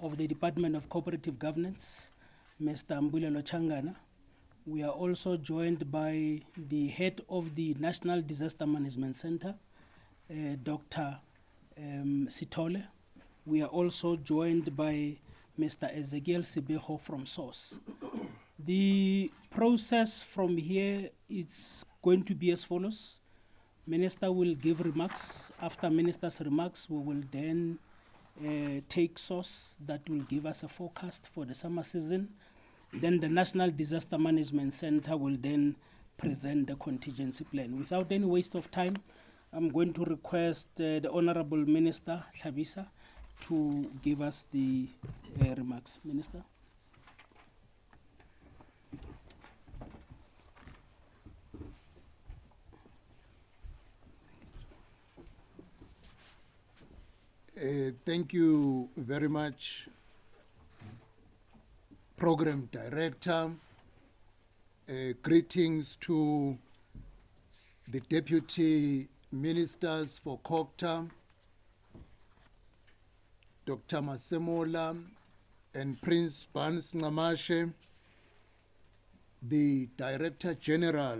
of the Department of Cooperative Governance, Mr. Mbulelo Changana. We are also joined by the head of the National Disaster Management Center, Dr. Sitole. We are also joined by Mr. Ezekiel Sibeho from SOurce. The process from here is going to be as follows. Minister will give remarks. After Minister's remarks, we will then take SOurce that will give us a forecast for the summer season. Then the National Disaster Management Center will then present the contingency plan. Without any waste of time, I'm going to request the Honorable Minister Hlabisa to give us the remarks. Minister. Thank you very much, Program Director. Greetings to the Deputy Ministers for COGTA, Dr. Masemola and Prince Barnes Ngamashe, the Director General,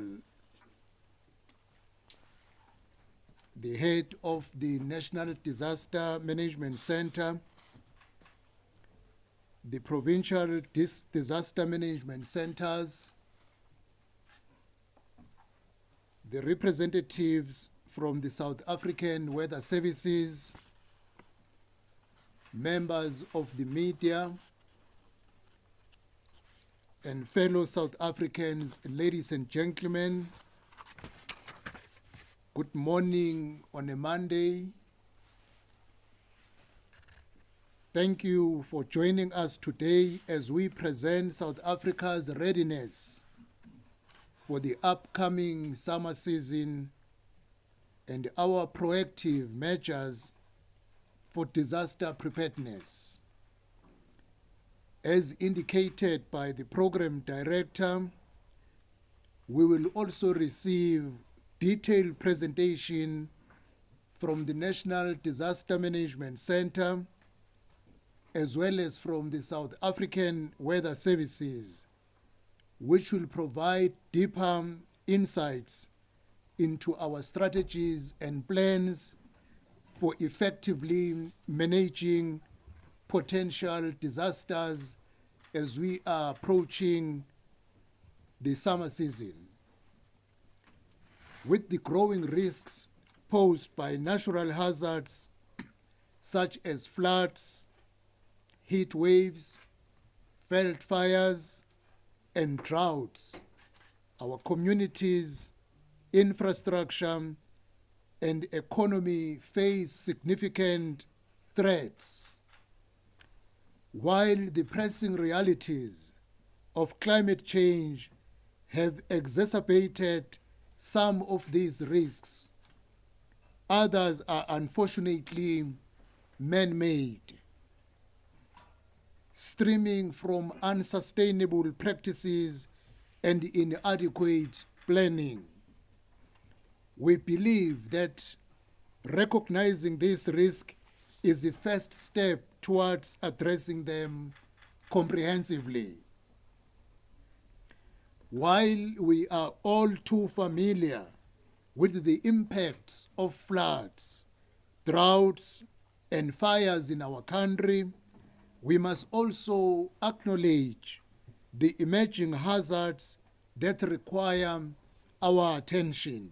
the head of the National Disaster Management Center, the provincial disaster management centers, the representatives from the South African Weather Services, members of the media, and fellow South Africans, ladies and gentlemen. Good morning on a Monday. Thank you for joining us today as we present South Africa's readiness for the upcoming summer season and our proactive measures for disaster preparedness. As indicated by the Program Director, we will also receive detailed presentation from the National Disaster Management Center as well as from the South African Weather Services, which will provide deeper insights into our strategies and plans for effectively managing potential disasters as we are approaching the summer season. With the growing risks posed by natural hazards such as floods, heat waves, veld fires, and droughts, our communities, infrastructure, and economy face significant threats. While the pressing realities of climate change have exacerbated some of these risks, others are unfortunately man-made, stemming from unsustainable practices and inadequate planning. We believe that recognizing this risk is the first step towards addressing them comprehensively. While we are all too familiar with the impacts of floods, droughts, and fires in our country, we must also acknowledge the emerging hazards that require our attention.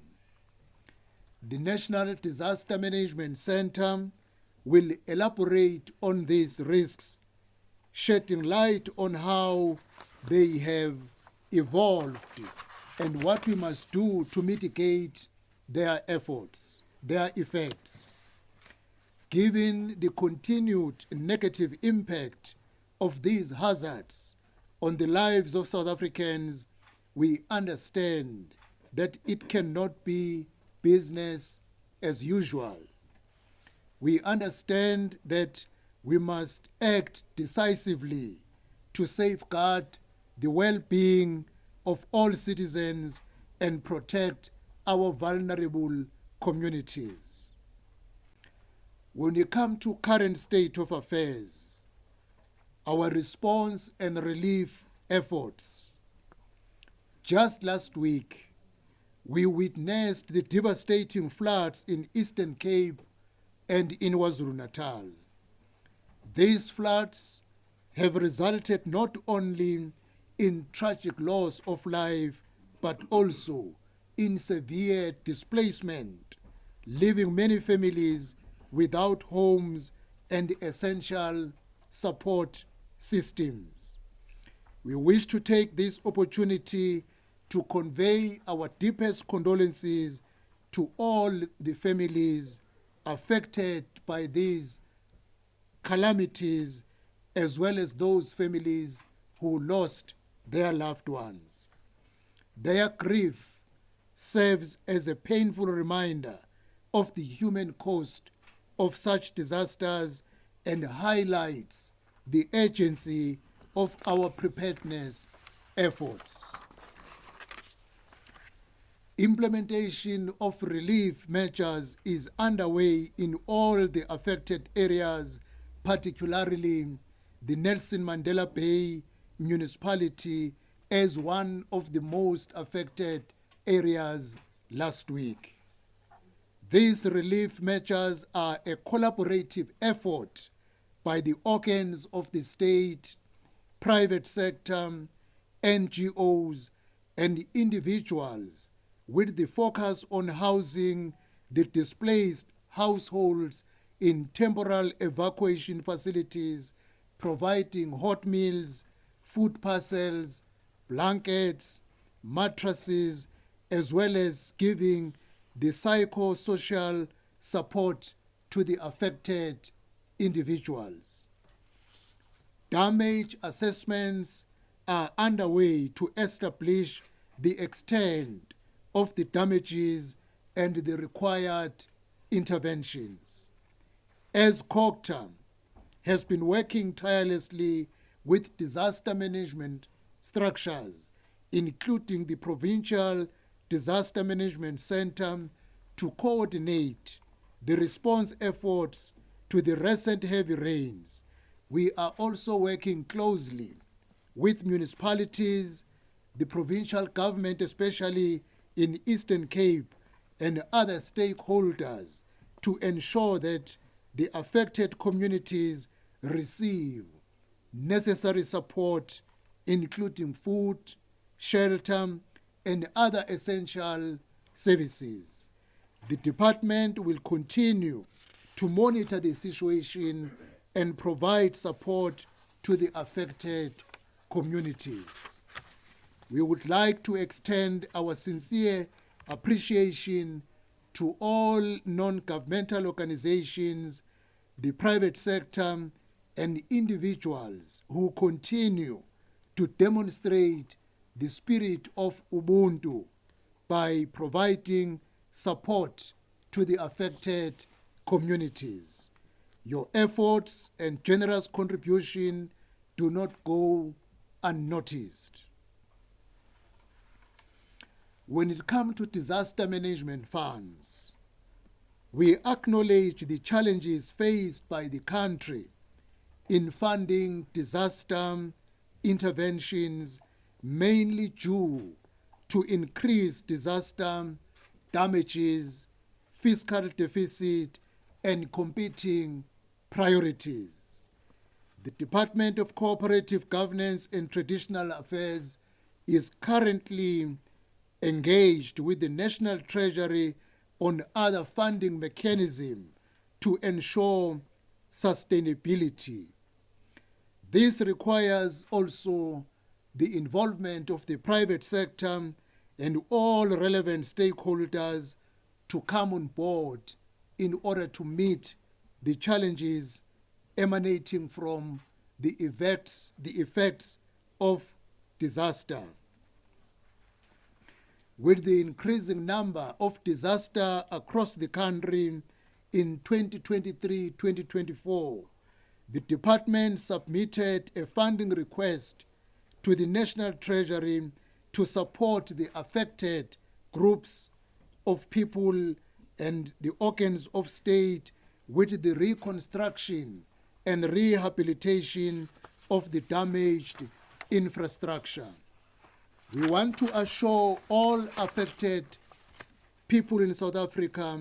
The National Disaster Management Center will elaborate on these risks, shedding light on how they have evolved and what we must do to mitigate their effects. Given the continued negative impact of these hazards on the lives of South Africans, we understand that it cannot be business as usual. We understand that we must act decisively to safeguard the well-being of all citizens and protect our vulnerable communities. When you come to current state of affairs, our response and relief efforts. Just last week, we witnessed the devastating floods in Eastern Cape and in KwaZulu-Natal. These floods have resulted not only in tragic loss of life, but also in severe displacement, leaving many families without homes and essential support systems. We wish to take this opportunity to convey our deepest condolences to all the families affected by these calamities, as well as those families who lost their loved ones. Their grief serves as a painful reminder of the human cost of such disasters and highlights the urgency of our preparedness efforts. Implementation of relief measures is underway in all the affected areas, particularly the Nelson Mandela Bay municipality as one of the most affected areas last week. These relief measures are a collaborative effort by the organs of the state, private sector, NGOs, and individuals, with the focus on housing the displaced households in temporal evacuation facilities, providing hot meals, food parcels, blankets, mattresses, as well as giving the psychosocial support to the affected individuals. Damage assessments are underway to establish the extent of the damages and the required interventions. As COGTA has been working tirelessly with disaster management structures, including the Provincial Disaster Management Center, to coordinate the response efforts to the recent heavy rains, we are also working closely with municipalities, the provincial government, especially in Eastern Cape, and other stakeholders to ensure that the affected communities receive necessary support, including food, shelter, and other essential services. The department will continue to monitor the situation and provide support to the affected communities. We would like to extend our sincere appreciation to all non-governmental organizations, the private sector, and individuals who continue to demonstrate the spirit of Ubuntu by providing support to the affected communities. Your efforts and generous contribution do not go unnoticed. When it comes to disaster management funds, we acknowledge the challenges faced by the country in funding disaster interventions, mainly due to increased disaster damages, fiscal deficit, and competing priorities. The Department of Cooperative Governance and Traditional Affairs is currently engaged with the National Treasury on other funding mechanisms to ensure sustainability. This requires also the involvement of the private sector and all relevant stakeholders to come on board in order to meet the challenges emanating from the effects of disaster. With the increasing number of disasters across the country in 2023-2024, the department submitted a funding request to the National Treasury to support the affected groups of people and the organs of state with the reconstruction and rehabilitation of the damaged infrastructure. We want to assure all affected people in South Africa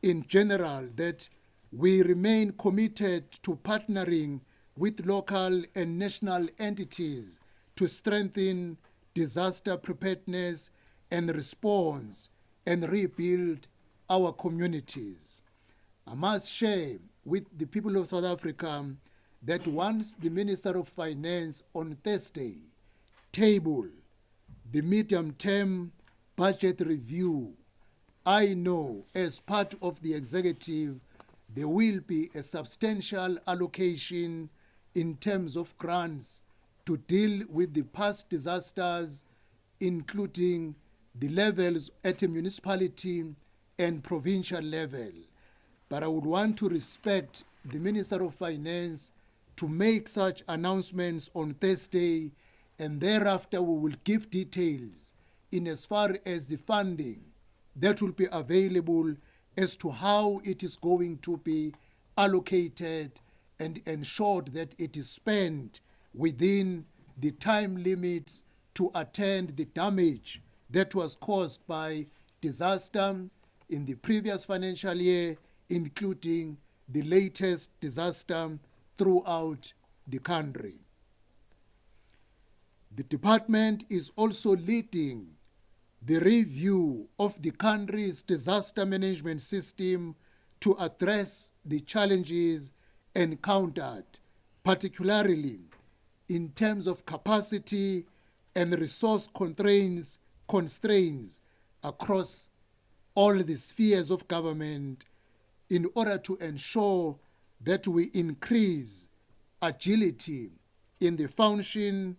in general that we remain committed to partnering with local and national entities to strengthen disaster preparedness and response and rebuild our communities. I must share with the people of South Africa that once the Minister of Finance on Thursday tabled the medium-term budget review, I know as part of the executive there will be a substantial allocation in terms of grants to deal with the past disasters, including the levels at a municipality and provincial level. But I would want to respect the Minister of Finance to make such announcements on Thursday, and thereafter we will give details in as far as the funding that will be available as to how it is going to be allocated and ensured that it is spent within the time limits to attend the damage that was caused by disaster in the previous financial year, including the latest disaster throughout the country. The department is also leading the review of the country's disaster management system to address the challenges encountered, particularly in terms of capacity and resource constraints across all the spheres of government in order to ensure that we increase agility in the function,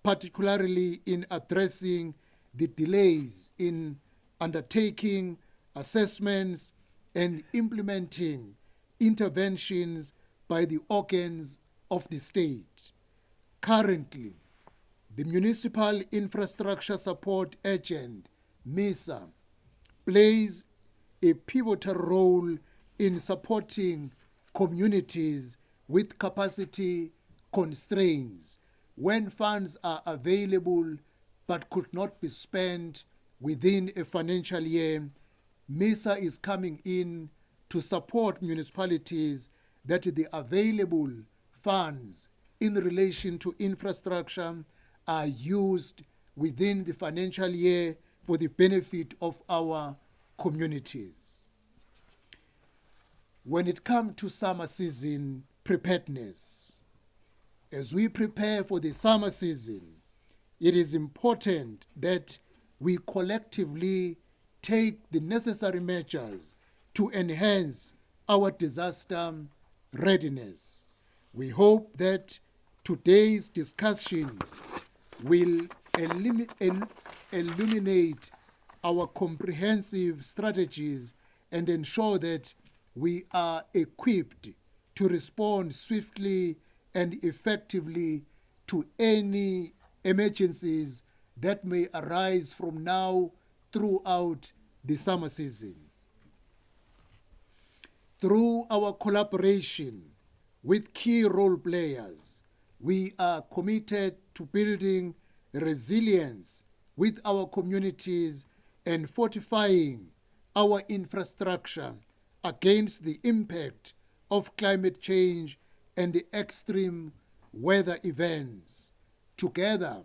particularly in addressing the delays in undertaking assessments and implementing interventions by the organs of the state. Currently, the Municipal Infrastructure Support Agent, MISA, plays a pivotal role in supporting communities with capacity constraints when funds are available but could not be spent within a financial year. MISA is coming in to support municipalities that the available funds in relation to infrastructure are used within the financial year for the benefit of our communities. When it comes to summer season preparedness, as we prepare for the summer season, it is important that we collectively take the necessary measures to enhance our disaster readiness. We hope that today's discussions will illuminate our comprehensive strategies and ensure that we are equipped to respond swiftly and effectively to any emergencies that may arise from now throughout the summer season. Through our collaboration with key role players, we are committed to building resilience with our communities and fortifying our infrastructure against the impact of climate change and the extreme weather events. Together,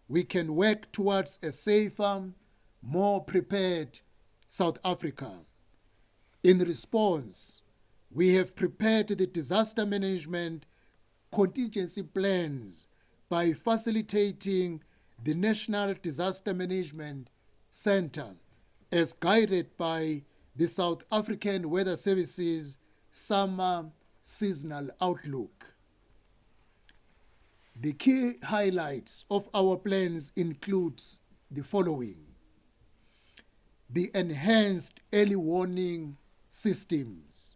we can work towards a safer, more prepared South Africa. In response, we have prepared the disaster management contingency plans by facilitating the National Disaster Management Center as guided by the South African Weather Services Summer Seasonal Outlook. The key highlights of our plans include the following: the enhanced early warning systems.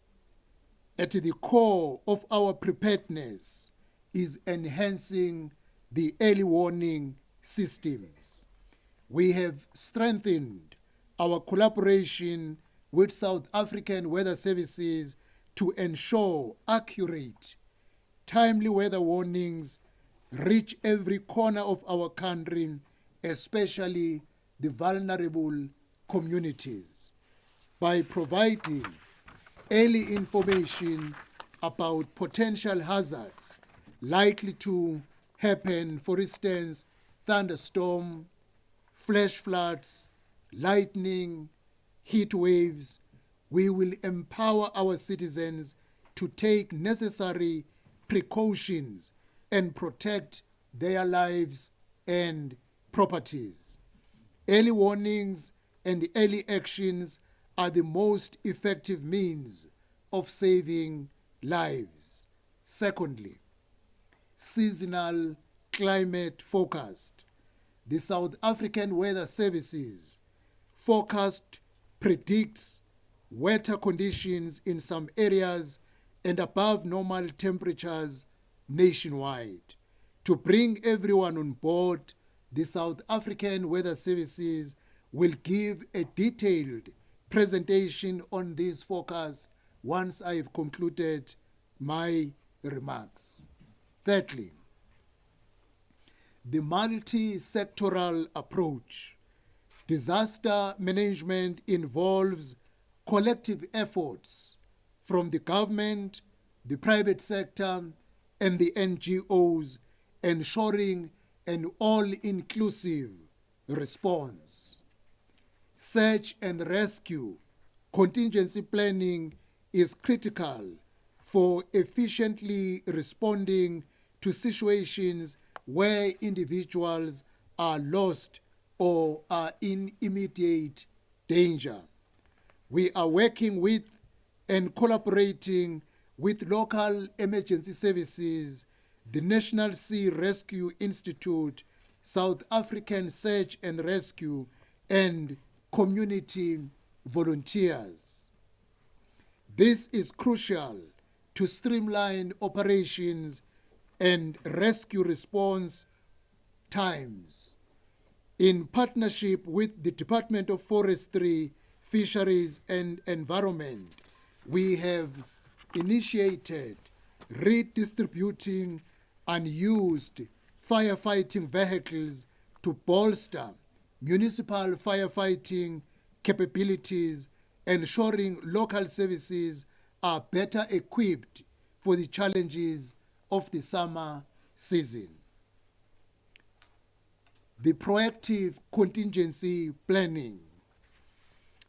At the core of our preparedness is enhancing the early warning systems. We have strengthened our collaboration with South African Weather Services to ensure accurate timely weather warnings reach every corner of our country, especially the vulnerable communities, by providing early information about potential hazards likely to happen, for instance, thunderstorm, flash floods, lightning, heat waves. We will empower our citizens to take necessary precautions and protect their lives and properties. Early warnings and early actions are the most effective means of saving lives. Secondly, seasonal climate forecast. The South African Weather Services forecast predicts wetter conditions in some areas and above normal temperatures nationwide. To bring everyone on board, the South African Weather Services will give a detailed presentation on this forecast once I have concluded my remarks. Thirdly, the multi-sectoral approach. Disaster management involves collective efforts from the government, the private sector, and the NGOs, ensuring an all-inclusive response. Search and rescue contingency planning is critical for efficiently responding to situations where individuals are lost or are in immediate danger. We are working with and collaborating with local emergency services, the National Sea Rescue Institute, South African Search and Rescue, and community volunteers. This is crucial to streamline operations and rescue response times. In partnership with the Department of Forestry, Fisheries and Environment, we have initiated redistributing unused firefighting vehicles to bolster municipal firefighting capabilities, ensuring local services are better equipped for the challenges of the summer season. The proactive contingency planning.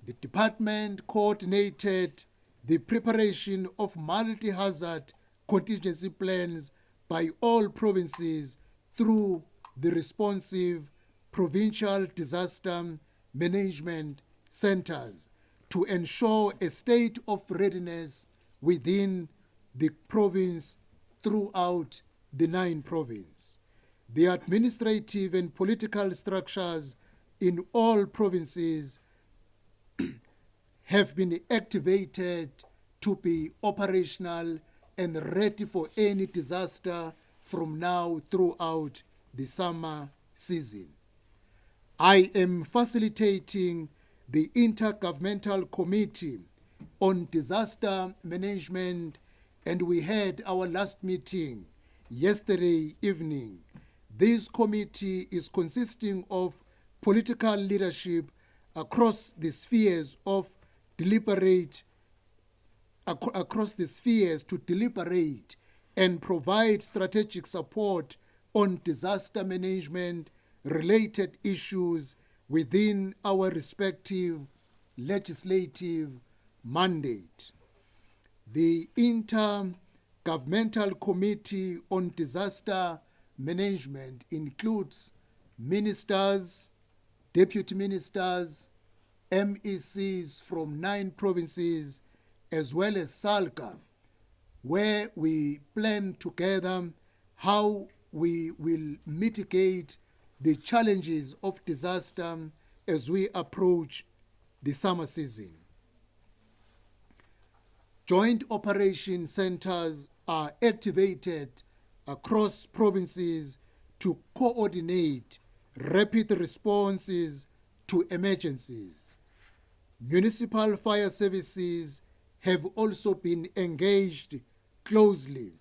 The department coordinated the preparation of multi-hazard contingency plans by all provinces through the responsive provincial disaster management centers to ensure a state of readiness within the province throughout the 9 provinces. The administrative and political structures in all provinces have been activated to be operational and ready for any disaster from now throughout the summer season. I am facilitating the Intergovernmental Committee on Disaster Management, and we had our last meeting yesterday evening. This committee is consisting of political leadership across the spheres to deliberate and provide strategic support on disaster management related issues within our respective legislative mandate. The Intergovernmental Committee on Disaster Management includes ministers, deputy ministers, MECs from 9 provinces, as well as SALCA, where we plan together how we will mitigate the challenges of disaster as we approach the summer season. Joint operation centers are activated across provinces to coordinate rapid responses to emergencies. Municipal fire services have also been engaged closely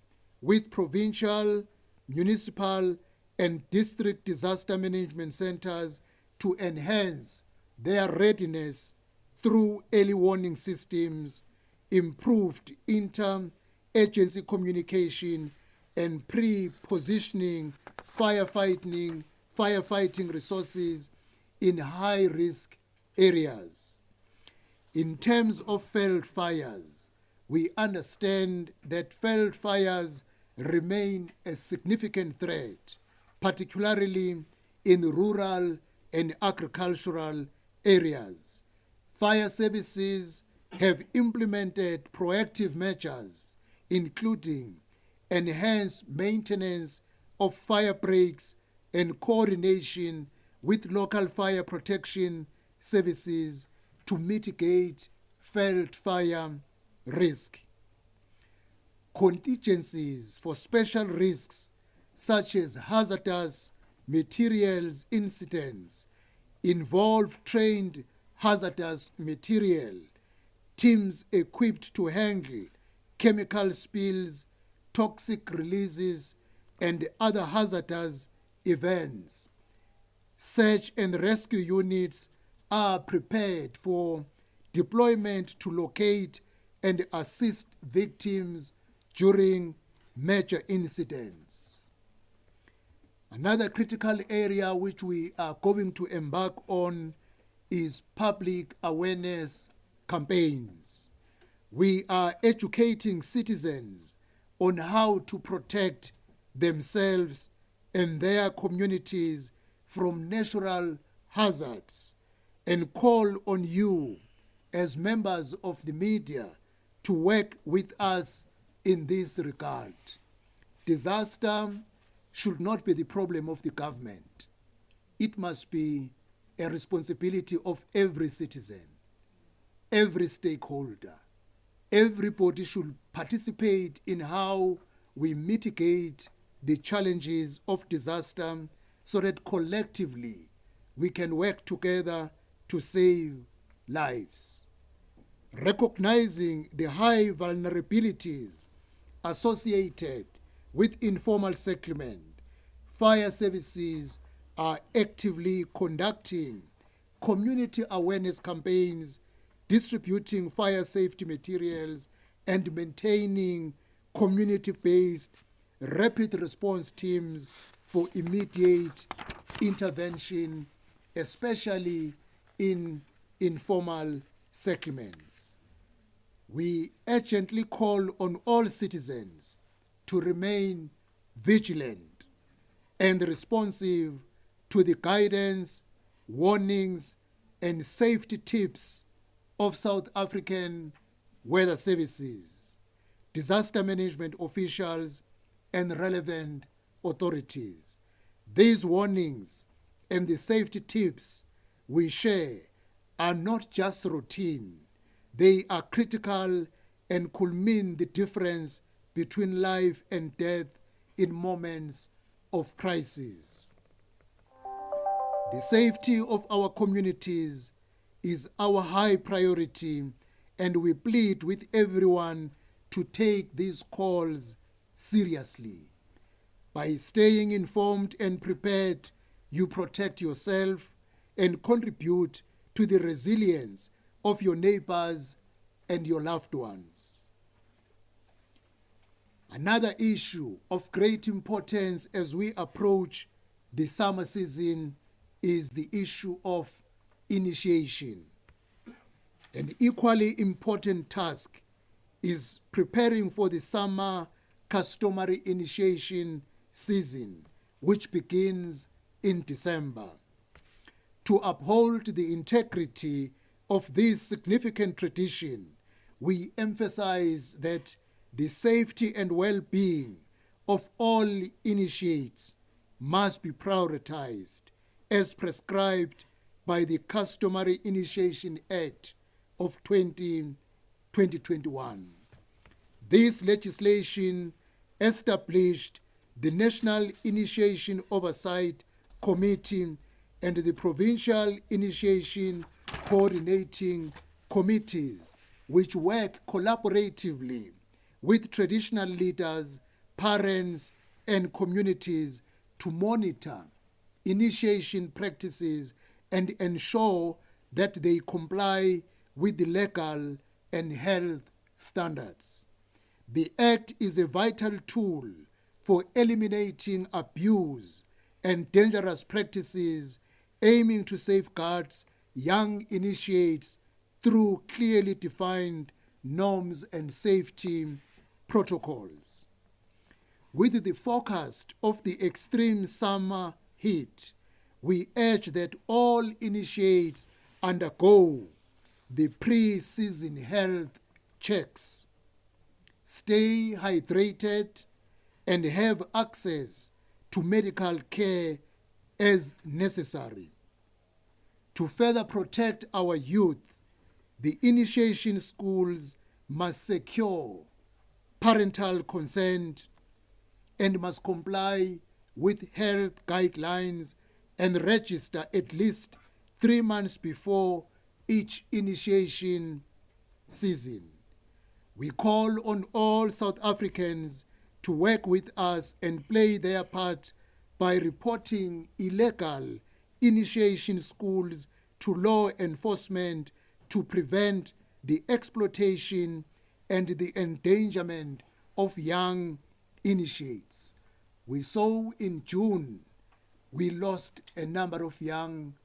with provincial, municipal, and district disaster management centers to enhance their readiness through early warning systems, improved inter-agency communication, and pre-positioning firefighting resources in high-risk areas. In terms of field fires, we understand that field fires remain a significant threat, particularly in rural and agricultural areas. Fire services have implemented proactive measures, including enhanced maintenance of fire breaks and coordination with local fire protection services to mitigate field fire risk. Contingencies for special risks such as hazardous materials incidents involve trained hazardous material teams equipped to handle chemical spills, toxic releases, and other hazardous events. Search and rescue units are prepared for deployment to locate and assist victims during major incidents. Another critical area which we are going to embark on is public awareness campaigns. We are educating citizens on how to protect themselves and their communities from natural hazards, and call on you as members of the media to work with us in this regard. Disaster should not be the problem of the government. It must be a responsibility of every citizen, every stakeholder. Everybody should participate in how we mitigate the challenges of disaster so that collectively we can work together to save lives. Recognizing the high vulnerabilities associated with informal settlement, fire services are actively conducting community awareness campaigns, distributing fire safety materials, and maintaining community-based rapid response teams for immediate intervention, especially in informal settlements. We urgently call on all citizens to remain vigilant and responsive to the guidance, warnings, and safety tips of South African weather services, disaster management officials, and relevant authorities. These warnings and the safety tips we share are not just routine. They are critical and could mean the difference between life and death in moments of crisis. The safety of our communities is our high priority, and we plead with everyone to take these calls seriously. By staying informed and prepared, you protect yourself and contribute to the resilience of your neighbors and your loved ones. Another issue of great importance as we approach the summer season is the issue of initiation. An equally important task is preparing for the summer customary initiation season, which begins in December. To uphold the integrity of this significant tradition, we emphasize that the safety and well-being of all initiates must be prioritized as prescribed by the Customary Initiation Act of 2021. This legislation established the National Initiation Oversight Committee and the Provincial Initiation Coordinating Committees, which work collaboratively with traditional leaders, parents, and communities to monitor initiation practices and ensure that they comply with the legal and health standards. The Act is a vital tool for eliminating abuse and dangerous practices, aiming to safeguard young initiates through clearly defined norms and safety protocols. With the forecast of the extreme summer heat, we urge that all initiates undergo the pre-season health checks, stay hydrated, and have access to medical care as necessary. To further protect our youth, the initiation schools must secure parental consent and must comply with health guidelines and register at least 3 months before each initiation season. We call on all South Africans to work with us and play their part by reporting illegal initiation schools to law enforcement to prevent the exploitation and the endangerment of young initiates. We saw in June, we lost a number of young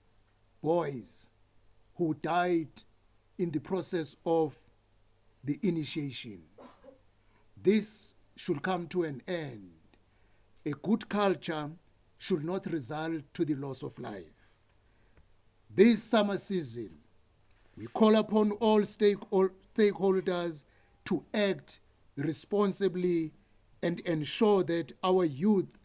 boys who died in the process of the initiation. This should come to an end. A good culture should not result to the loss of life. This summer season, we call upon all stakeholders to act responsibly and ensure that our youth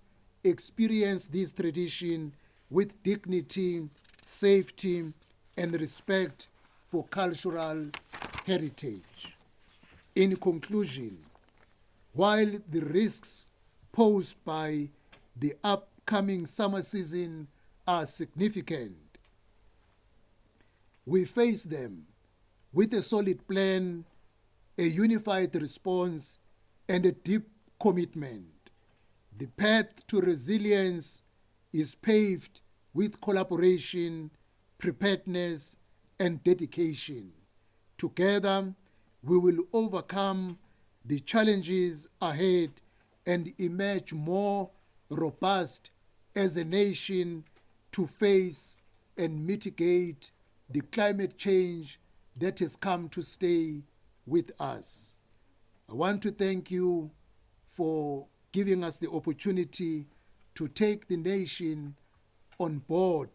experience this tradition with dignity, safety, and respect for cultural heritage. In conclusion, while the risks posed by the upcoming summer season are significant, we face them with a solid plan, a unified response, and a deep commitment. The path to resilience is paved with collaboration, preparedness, and dedication. Together, we will overcome the challenges ahead and emerge more robust as a nation to face and mitigate the climate change that has come to stay with us. I want to thank you for giving us the opportunity to take the nation on board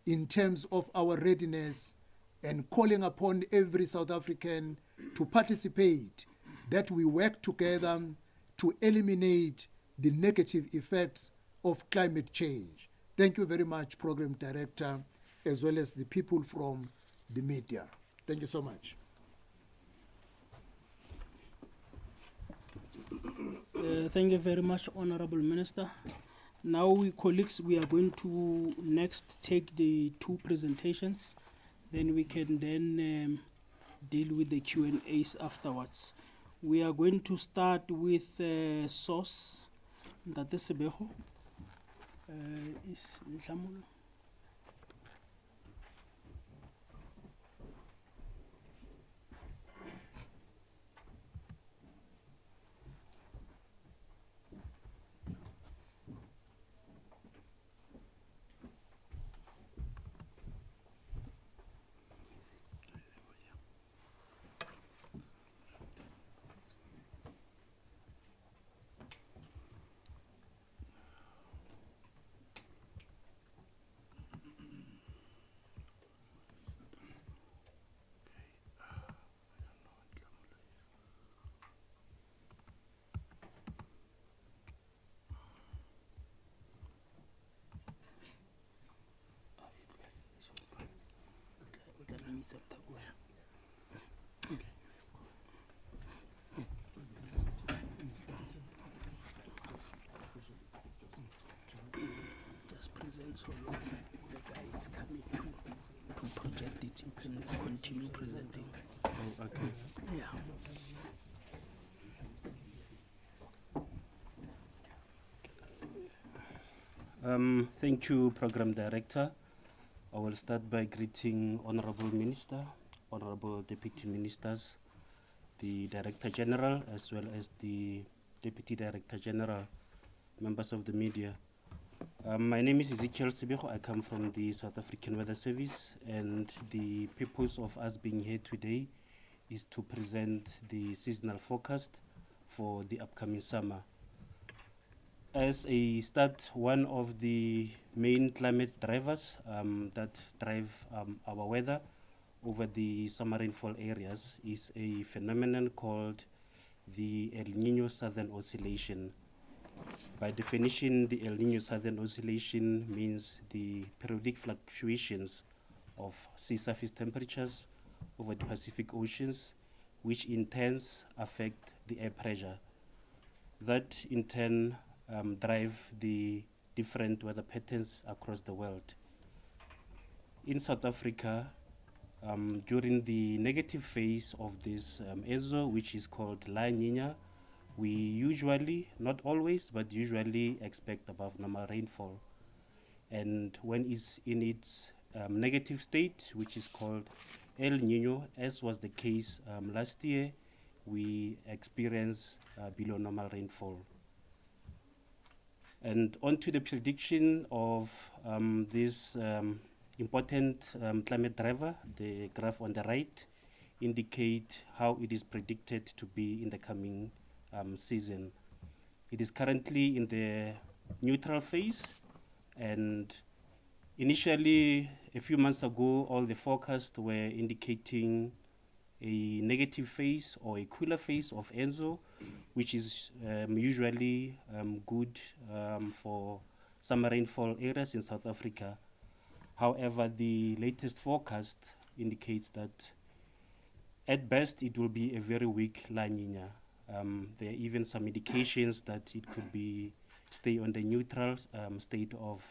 in terms of our readiness and calling upon every South African to participate, that we work together to eliminate the negative effects of climate change. Thank you very much, Program Director, as well as the people from the media. Thank you so much. Thank you very much, Honorable Minister. Now, we colleagues, we are going to next take the two presentations. Then we can then deal with the Q&As afterwards. We are going to start with SOS. Ntate Sebego is Nhlamulo. Just present so long as the guy is coming to project it, you can continue presenting. Oh, okay. Yeah. Thank you, Program Director. I will start by greeting Honorable Minister, Honorable Deputy Ministers, the Director General, as well as the Deputy Director General, members of the media. My name is Ezekiel Sibeho. I come from the South African Weather Service, and the purpose of us being here today is to present the seasonal forecast for the upcoming summer. As a start, one of the main climate drivers that drive our weather over the summer rainfall areas is a phenomenon called the El Nino Southern Oscillation. By definition, the El Nino Southern Oscillation means the periodic fluctuations of sea surface temperatures over the Pacific Oceans, which in turn affect the air pressure. That in turn drive the different weather patterns across the world. In South Africa, during the negative phase of this ENSO, which is called La Nina, we usually, not always, but usually expect above normal rainfall. And when it's in its negative state, which is called El Nino, as was the case last year, we experience below normal rainfall. And on to the prediction of this important climate driver, the graph on the right indicate how it is predicted to be in the coming season. It is currently in the neutral phase, and initially, a few months ago, all the forecasts were indicating a negative phase or a cooler phase of ENSO, which is usually good for summer rainfall areas in South Africa. However, the latest forecast indicates that at best it will be a very weak La Nina. There are even some indications that it could be stay on the neutral state of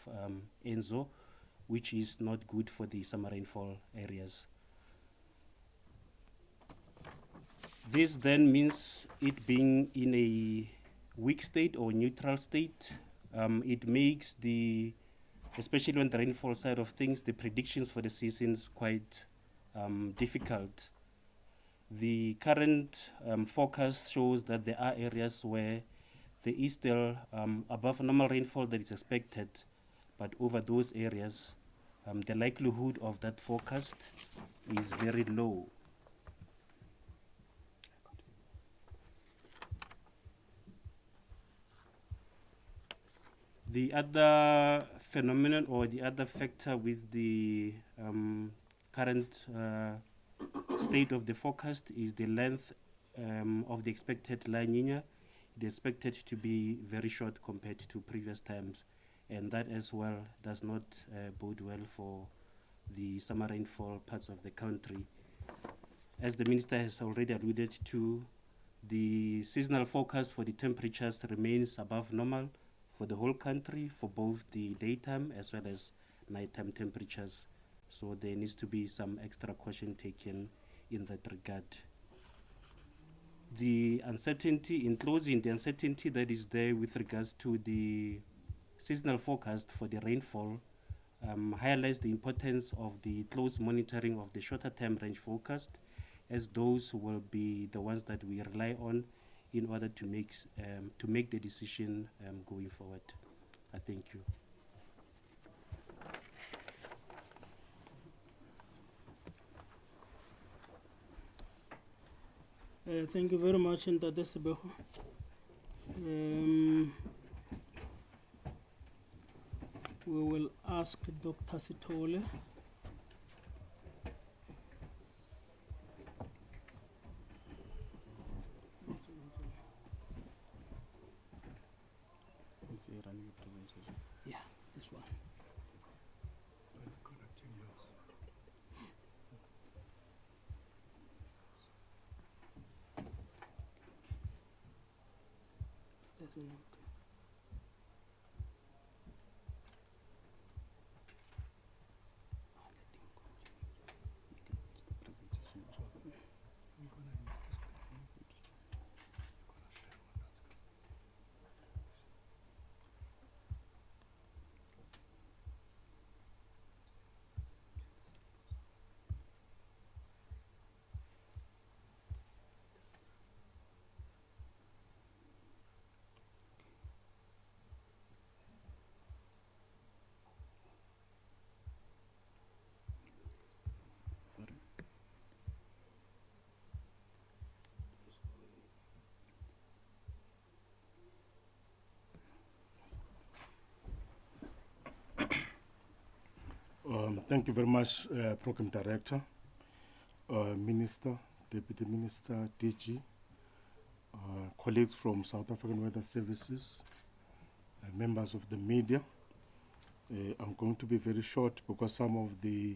ENSO, which is not good for the summer rainfall areas. This then means it being in a weak state or neutral state. It makes the, especially on the rainfall side of things, the predictions for the seasons quite difficult. The current forecast shows that there are areas where there is still above normal rainfall that is expected, but over those areas, the likelihood of that forecast is very low. The other phenomenon or the other factor with the current state of the forecast is the length of the expected La Nina. It is expected to be very short compared to previous times, and that as well does not bode well for the summer rainfall parts of the country. As the Minister has already alluded to, the seasonal forecast for the temperatures remains above normal for the whole country for both the daytime as well as nighttime temperatures. So there needs to be some extra caution taken in that regard. The uncertainty, in closing, the uncertainty that is there with regards to the seasonal forecast for the rainfall highlights the importance of the close monitoring of the shorter term range forecast, as those will be the ones that we rely on in order to make the decision going forward. I thank you. Thank you very much, Ntate Sibeho. We will ask Dr. Sitole. Yeah, this one. Doesn't work. Thank you very much, Program Director, Minister, Deputy Minister, DG, colleagues from South African Weather Services, members of the media. I'm going to be very short because some of the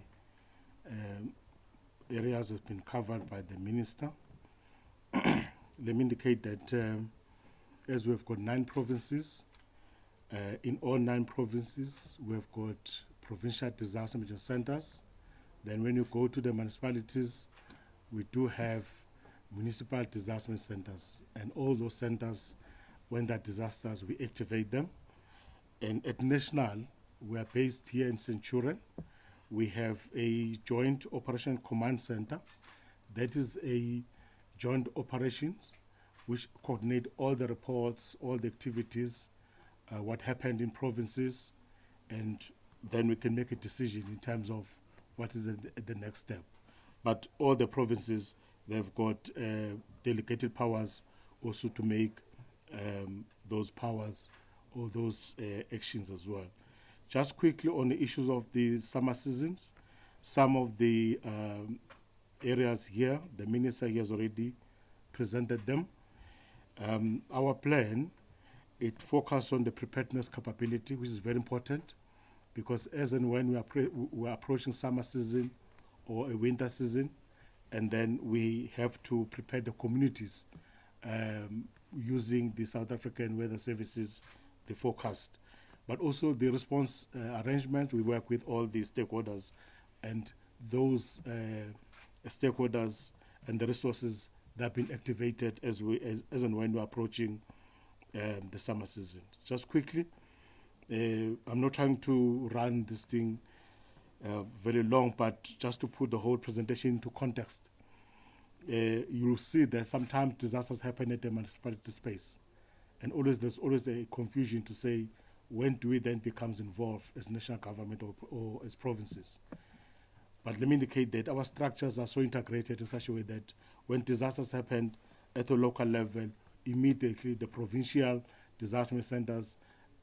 areas have been covered by the Minister. Let me indicate that as we've got 9 provinces, in all 9 provinces, we've got provincial disaster management centers. Then when you go to the municipalities, we do have municipal disaster management centers. And all those centers, when there are disasters, we activate them. And at national, we are based here in Centurion. We have a joint operation command center. That is a joint operations which coordinate all the reports, all the activities, what happened in provinces, and then we can make a decision in terms of what is the next step. But all the provinces, they've got delegated powers also to make those powers or those actions as well. Just quickly on the issues of the summer seasons, some of the areas here, the minister has already presented them. Our plan, it focuses on the preparedness capability, which is very important, because as and when we are approaching summer season or a winter season, and then we have to prepare the communities using the South African Weather Services, the forecast. But also the response arrangement, we work with all the stakeholders, and those stakeholders and the resources that have been activated as and when we're approaching the summer season. Just quickly, I'm not trying to run this thing very long, but just to put the whole presentation into context, you'll see that sometimes disasters happen at the municipality space, and there's always a confusion to say, when do we then become involved as national government or as provinces? But let me indicate that our structures are so integrated in such a way that when disasters happen at the local level, immediately the provincial disaster centers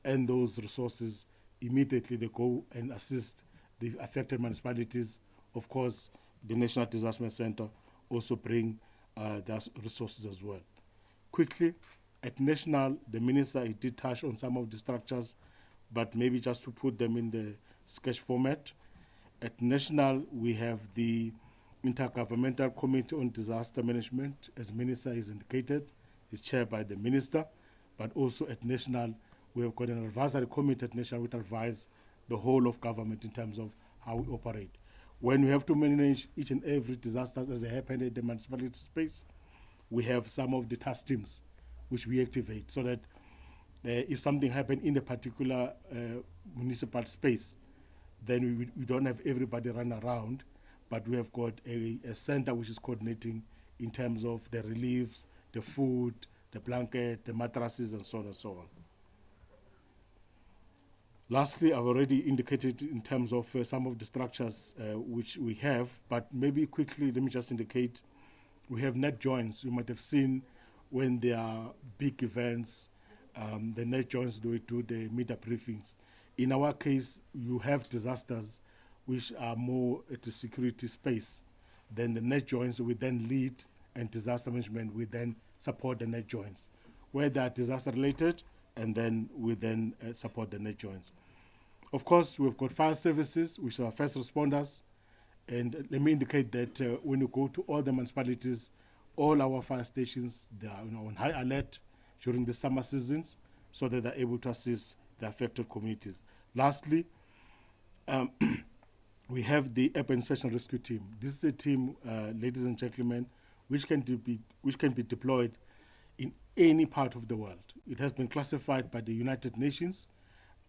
and those resources, immediately they go and assist the affected municipalities. Of course, the National Disaster Center also bring their resources as well. Quickly, at national, the minister he did touch on some of the structures, but maybe just to put them in the sketch format. At national, we have the Intergovernmental Committee on Disaster Management, as minister is indicated, is chaired by the minister, but also at national, we have got an advisory committee at national which advise the whole of government in terms of how we operate. When we have to manage each and every disaster as they happen at the municipality space, we have some of the task teams which we activate so that if something happened in a particular municipal space, then we don't have everybody run around, but we have got a center which is coordinating in terms of the reliefs, the food, the blanket, the mattresses, and so on and so on. Lastly, I've already indicated in terms of some of the structures which we have, but maybe quickly, let me just indicate, we have net joins. You might have seen when there are big events, the net joins do the media briefings. In our case, you have disasters which are more at the security space. Then the net joins will then lead, and disaster management will then support the net joins, where they are disaster related, and then we then support the net joins. Of course, we've got fire services, which are first responders, and let me indicate that when you go to all the municipalities, all our fire stations, they are on high alert during the summer seasons so that they're able to assist the affected communities. Lastly, we have the Urban Search and Rescue Team. This is a team, ladies and gentlemen, which can be deployed in any part of the world. It has been classified by the United Nations,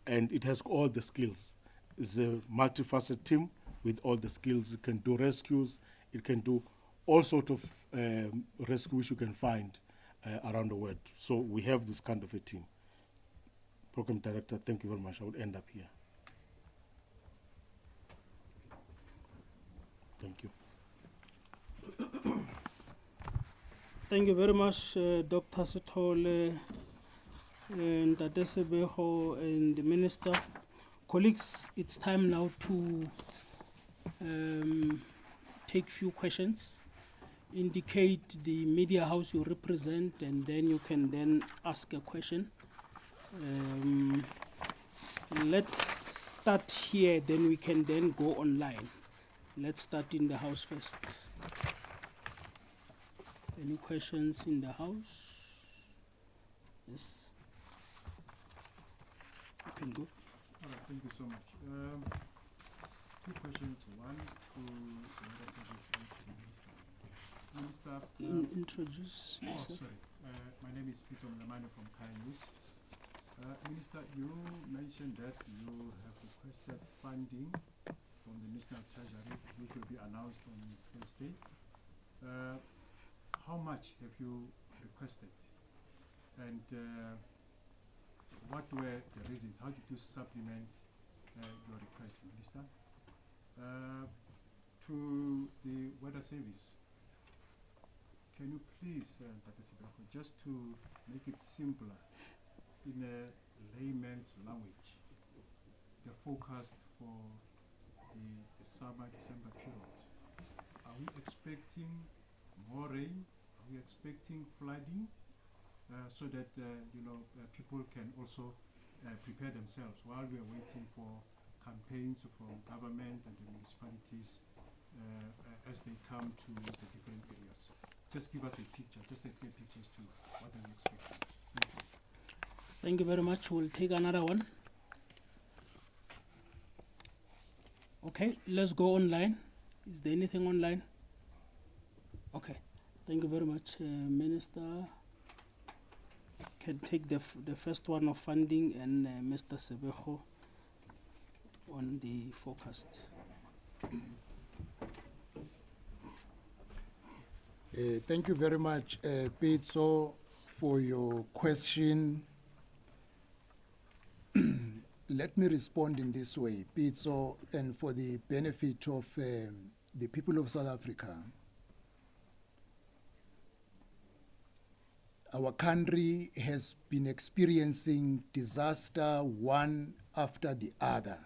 and it has all the skills. It's a multifaceted team with all the skills. It can do rescues. It can do all sorts of rescues you can find around the world. So we have this kind of a team. Program Director, thank you very much. I will end up here. Thank you. Thank you very much, Dr. Sithole, and Adesebeho, and the Minister. Colleagues, it's time now to take few questions. Indicate the media house you represent, and then you can then ask a question. Let's start here, then we can then go online. Let's start in the house first. Any questions in the house? Yes. You can go. All right, thank you so much. Two questions. One to Minister. Introduce Oh, yourself. sorry. My name is Peter Mlamane from Kai News. Minister, you mentioned that you have requested funding from the National Treasury, which will be announced on Thursday. How much have you requested? And what were the reasons? How did you supplement your request, Minister? To the Weather Service, can you please, Dr. Sibeko, just to make it simpler in a layman's language, the forecast for the summer, December period? Are we expecting more rain? Are we expecting flooding? So that people can also prepare themselves while we are waiting for campaigns from government and the municipalities as they come to the different areas. Just give us a picture, just a clear picture as to what are we expecting. Thank you. Thank you very much. We'll take another one. Okay, let's go online. Is there anything online? Okay, thank you very much, Minister. Can take the first one of funding, and Mr. Sebejo on the forecast. Thank you very much, Pitso, for your question. Let me respond in this way, Pitso, and for the benefit of the people of South Africa. Our country has been experiencing disaster one after the other.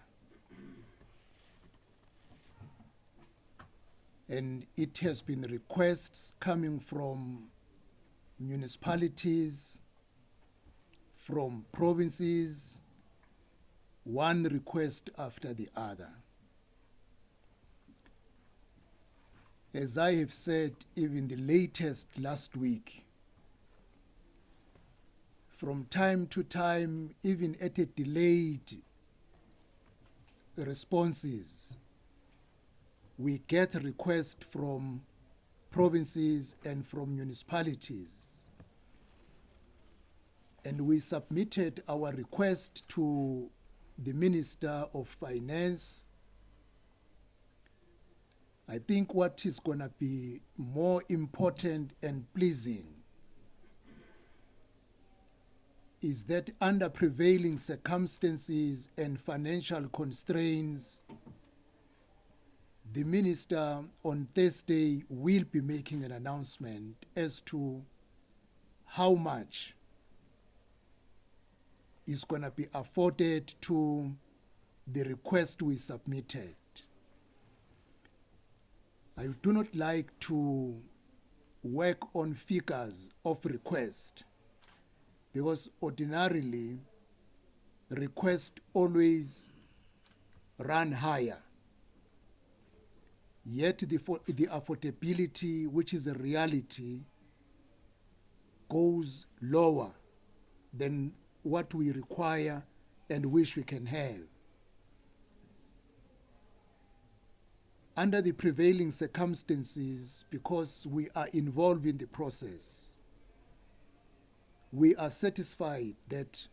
And it has been requests coming from municipalities, from provinces, one request after the other. As I have said, even the latest last week, from time to time, even at a delayed responses, we get requests from provinces and from municipalities. And we submitted our request to the Minister of Finance. I think what is going to be more important and pleasing is that under prevailing circumstances and financial constraints, the minister on Thursday will be making an announcement as to how much is going to be afforded to the request we submitted. I do not like to work on figures of request, because ordinarily requests always run higher. Yet the affordability, which is a reality, goes lower than what we require and wish we can have. Under the prevailing circumstances, because we are involved in the process, we are satisfied that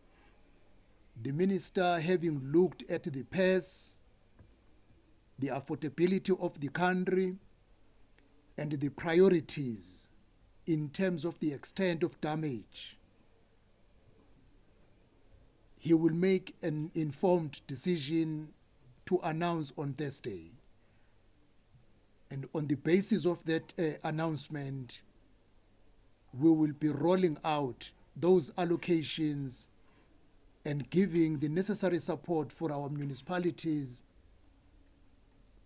the minister, having looked at the pace, the affordability of the country, and the priorities in terms of the extent of damage, he will make an informed decision to announce on Thursday. And on the basis of that announcement, we will be rolling out those allocations and giving the necessary support for our municipalities,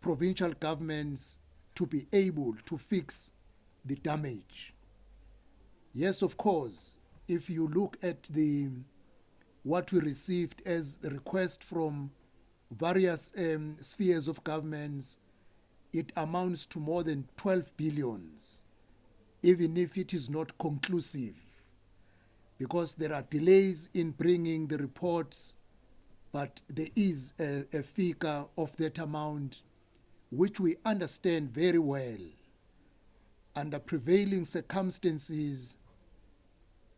provincial governments to be able to fix the damage. Yes, of course, if you look at what we received as a request from various spheres of governments, it amounts to more than 12 billions, even if it is not conclusive, because there are delays in bringing the reports, but there is a figure of that amount which we understand very well. Under prevailing circumstances,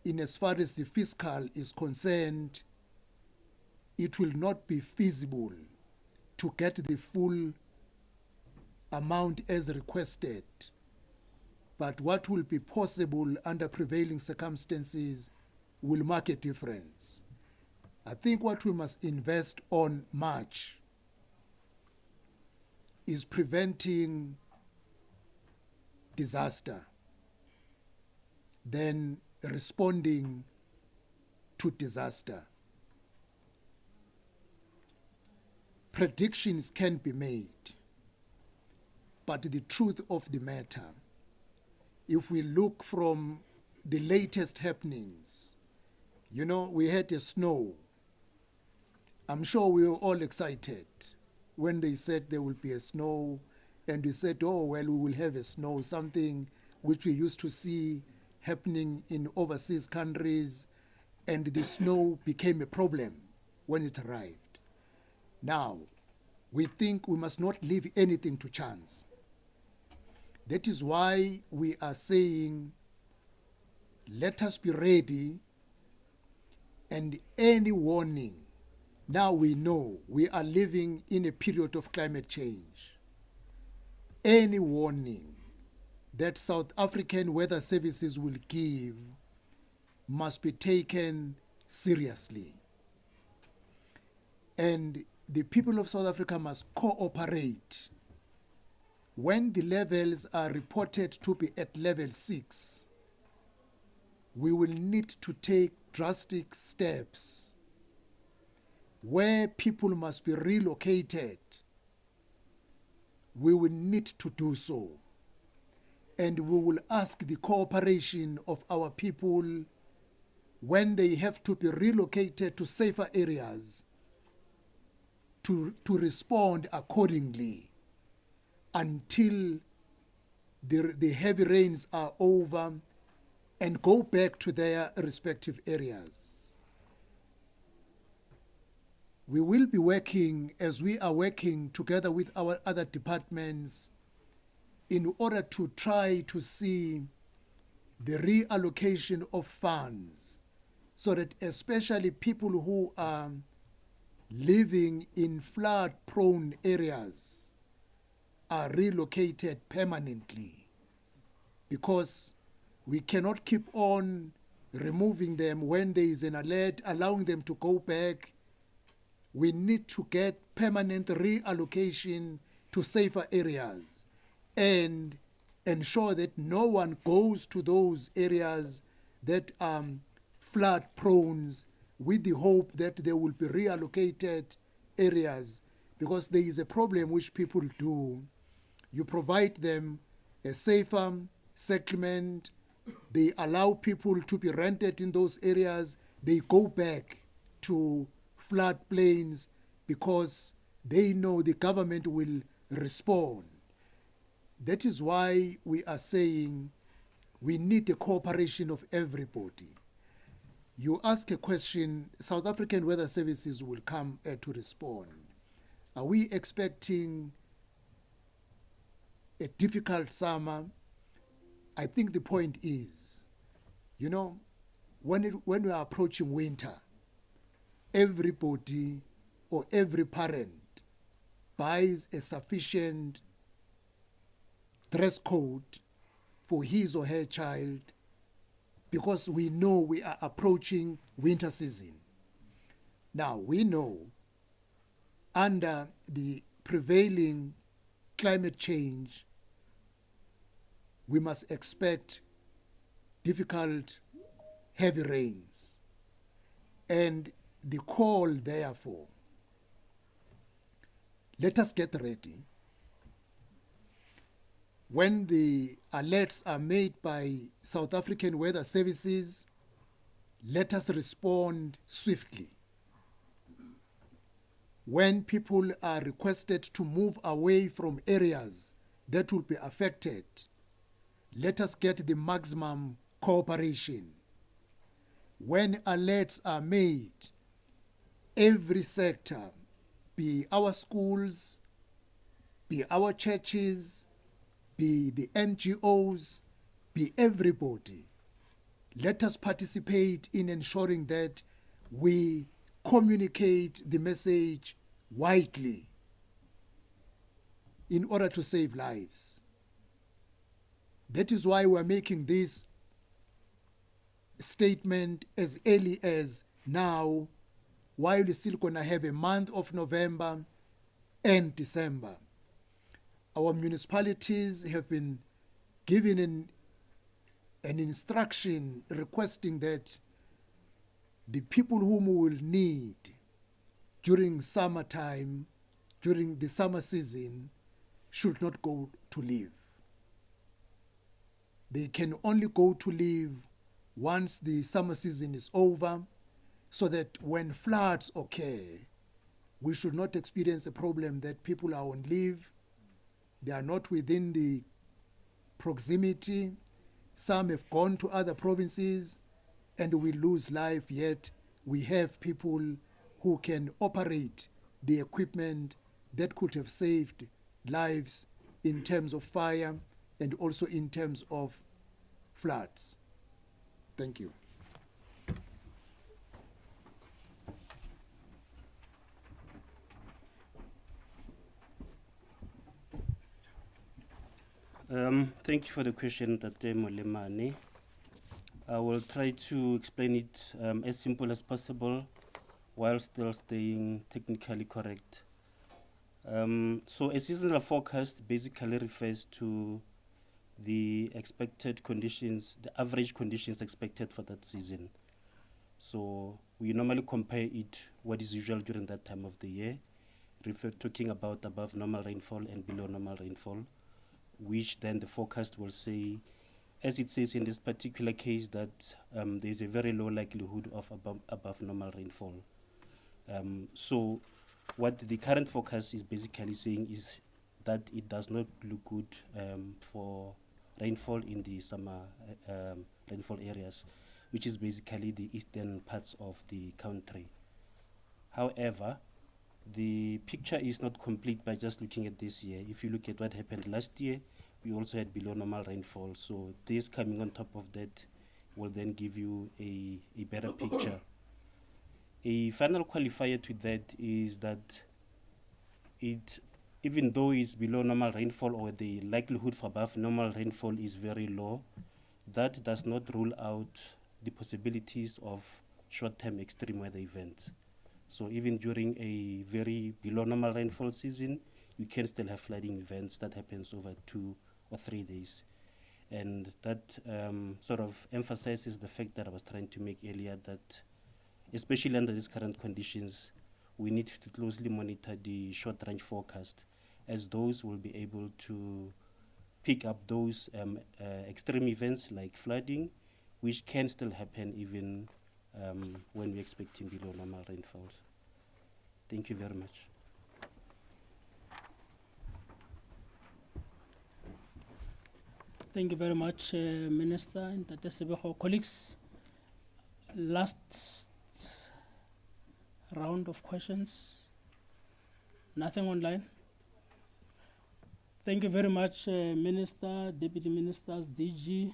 in as far as the fiscal is concerned, it will not be feasible to get the full amount as requested. But what will be possible under prevailing circumstances will make a difference. I think what we must invest on much is preventing disaster, then responding to disaster. Predictions can be made, but the truth of the matter, if we look from the latest happenings, you know, we had a snow. I'm sure we were all excited when they said there will be a snow, and we said, oh, well, we will have a snow, something which we used to see happening in overseas countries, and the snow became a problem when it arrived. Now, we think we must not leave anything to chance. That is why we are saying, let us be ready, and any warning. Now we know we are living in a period of climate change. Any warning that South African weather services will give must be taken seriously. And the people of South Africa must cooperate. When the levels are reported to be at level 6, we will need to take drastic steps where people must be relocated. We will need to do so. And we will ask the cooperation of our people when they have to be relocated to safer areas to respond accordingly until the heavy rains are over and go back to their respective areas. We will be working, as we are working together with our other departments, in order to try to see the reallocation of funds so that especially people who are living in flood-prone areas are relocated permanently, because we cannot keep on removing them when there is an alert, allowing them to go back. We need to get permanent reallocation to safer areas and ensure that no one goes to those areas that are flood-prone with the hope that they will be reallocated areas, because there is a problem which people do. You provide them a safer settlement, they allow people to be rented in those areas, they go back to floodplains because they know the government will respond. That is why we are saying we need the cooperation of everybody. You ask a question, South African Weather Services will come to respond. Are we expecting a difficult summer? I think the point is, you know, when we are approaching winter, everybody or every parent buys a sufficient dress code for his or her child, because we know we are approaching winter season. Now, we know under the prevailing climate change, we must expect difficult, heavy rains. And the call, therefore, let us get ready. When the alerts are made by South African Weather Services, let us respond swiftly. When people are requested to move away from areas that will be affected, let us get the maximum cooperation. When alerts are made, every sector, be our schools, be our churches, be the NGOs, be everybody, let us participate in ensuring that we communicate the message widely in order to save lives. That is why we're making this statement as early as now, while we're still going to have a month of November and December. Our municipalities have been given an instruction requesting that the people whom we will need during summertime, during the summer season, should not go to leave. They can only go to leave once the summer season is over, so that when floods occur, we should not experience a problem that people are on leave, they are not within the proximity, some have gone to other provinces, and we lose life, yet we have people who can operate the equipment that could have saved lives in terms of fire and also in terms of floods. Thank you. Thank you for the question, Tate Molemane. I will try to explain it as simple as possible while still staying technically correct. So a seasonal forecast basically refers to the expected conditions, the average conditions expected for that season. So we normally compare it what is usual during that time of the year, talking about above normal rainfall and below normal rainfall, which then the forecast will say, as it says in this particular case, that there's a very low likelihood of above normal rainfall. So what the current forecast is basically saying is that it does not look good for rainfall in the summer rainfall areas, which is basically the eastern parts of the country. However, the picture is not complete by just looking at this year. If you look at what happened last year, we also had below normal rainfall. So this coming on top of that will then give you a better picture. A final qualifier to that is that even though it's below normal rainfall or the likelihood for above normal rainfall is very low, that does not rule out the possibilities of short-term extreme weather events. So even during a very below normal rainfall season, you can still have flooding events that happens over 2 or 3 days. And that sort of emphasizes the fact that I was trying to make earlier, that especially under these current conditions, we need to closely monitor the short-range forecast, as those will be able to pick up those extreme events like flooding, which can still happen even when we're expecting below normal rainfalls. Thank you very much. Thank you very much, Minister and Tate Sebego. Colleagues, last round of questions. Nothing online? Thank you very much, Minister, Deputy Ministers, DG,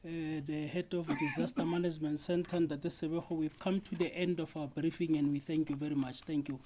the Head of Disaster Management Center, and Tate Sebego. We've come to the end of our briefing and we thank you very much. Thank you.